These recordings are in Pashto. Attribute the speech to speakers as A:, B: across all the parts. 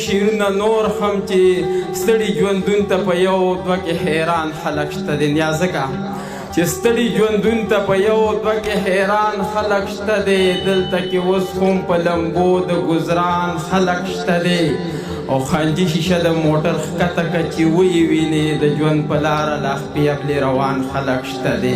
A: شعرونه نور هم چې ستړي ژوندون ته په یو دوه کې حیران خلک شته دي یا ځکه چې ستړي ژوندون ته په یو دوه کې حیران خلک شته دی دلته کې اوس هم په لمبو د ګزران خلک شته دی او خانجي شیشه د موټر ښکته که چې ویې وینې د ژوند په لاره لا خپې اپلې روان خلک شته دی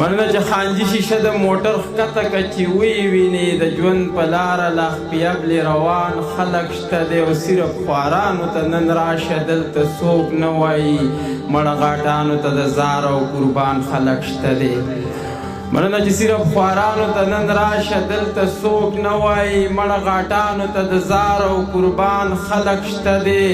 A: مننه چې خانجي شیشه د موټر ښکته که چې ویې وینې د ژوند په لاره لا خپې اپلې روان خلک شته دی او صرف خوارانو ته نن راشه دلته څوک نه وایي مړه غاټانو ته د زار او قربان خلک شته دی مننه چې صرف خوارانو ته نن راشه دلته څوک نه وایي مړه غاټانو ته د زار او قربان خلک شته دی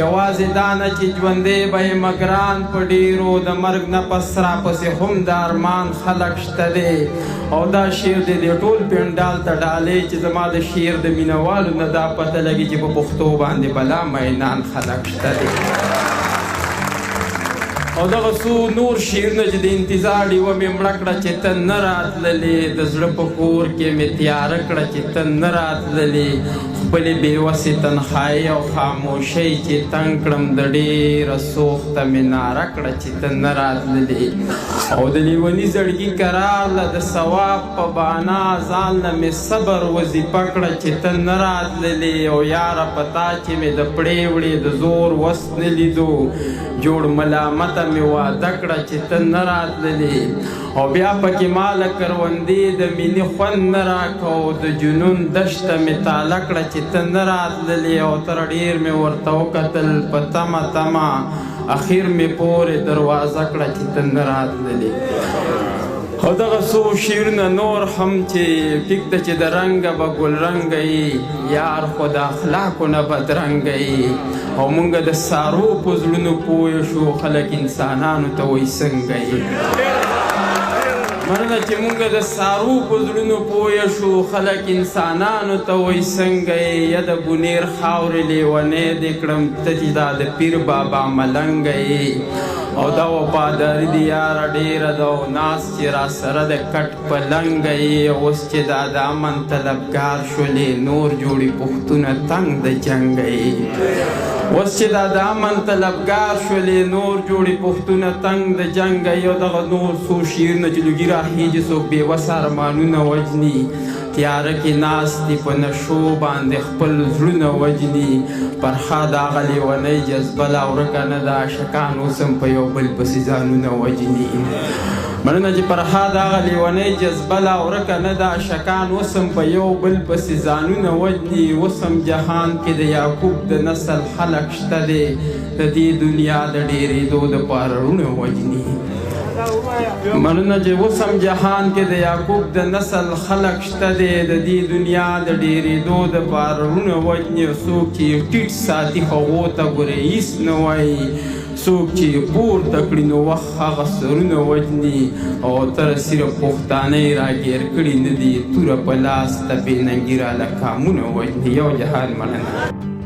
A: یوازې دا نه چې ژوندی به یې مګران په ډېرو د مرګ نه پس راپسې هم د ارمان خلک شته دی او دا شعر دی د ټول پنډال ته ډالۍ چې زما د شعر د مینهوالو نه دا پته لګي چې په پښتو باندې بلا مینان خلک شته دی او دغه څو نور شعرونه چې د انتظار ډیوه مې مړه کړه چې ته نه راتللې د زړه په کور کې مې تیاره کړه چې ته نه راتللې خپلې بېوسې تنهایۍ او خاموشۍ چې تنګ کړم د ډېره سوخته مې ناره کړه چې ته نه راتللې او د لیوني زړګي قرار له د ثواب په بانا ځان له مې صبر وظیفه کړه چې ته نه راتللې او یاره په تا چې مې د پړې وړې د زور وس نه لیدو جوړ ملامته مې واده کړه چې ته نه راتللې او بیا پکې ماله کروندې د مینې خوند نه راکه او د جنون دشته مې تاله کړه چې ته نه راتللې او تر ډېر مې ورته وکتل په تمه تمه اخر مې پورې دروازه کړه چې ته نه راتللې او دغه څو شعرونه نور هم چې ټیک ده چې د رنګه به ګلرنګه یي یار خو د اخلاقو نه بدرنګه یي او مونږ د سارو په زړونو پوه شو خلک انسانانو ته وایي څنګه یي مننه چې مونږ د سارو په زړونو پوه شو خلک انسانانو ته وایي څنګه یې یا د بونیر خاورې لیونی دې کړم ته چې دا د پیر بابا ملنګه یې او دا وفاداري دې یاره ډېره ده او ناز چې راسره د کټ پلنګه یې اوس چې دا د امن طلبګار شولې نور جوړې پښتونه تنګ د جنګه یې اوس چې دا د امن طلبګار شولې نور جوړې پښتونه تنګ د جنګه یې او دغه نور څو شعرونه چې لوګي راخیږي څوک بېوسه ارمانونه وژني تیاره کې ناست دي په نشو باندې خپل زړونه وژني فرهاد هغه لیونۍ جذبه لا ورکه نه ده عاشقان اوس هم په یو بل پسې ځانونه وژني مننه چې فرهاد هغه لیونۍ جذبه لا ورکه نه ده عاشقان اوس هم په یو بل پسې ځانونه وژني اوس هم جهان کې د یعقوب د نسل خلک شته دی د دې دنیا د ډېرېدو دپاره روڼه وژني مننه چې اوس هم جهان کې د یعقوب د نسل خلک شته دی د دې دنیا د ډېرېدو دپاره روڼه وژني څوک چې ټیټ ساتي هغو ته ګورې هېڅ نه وایي څوک چې پورته کړي نو وخت هغه سرونه وژني او تر صرف پښتانه یې راګیر کړي نه دي توره په لاس تپې ننګي راله کامونه وژني یو جهان مننه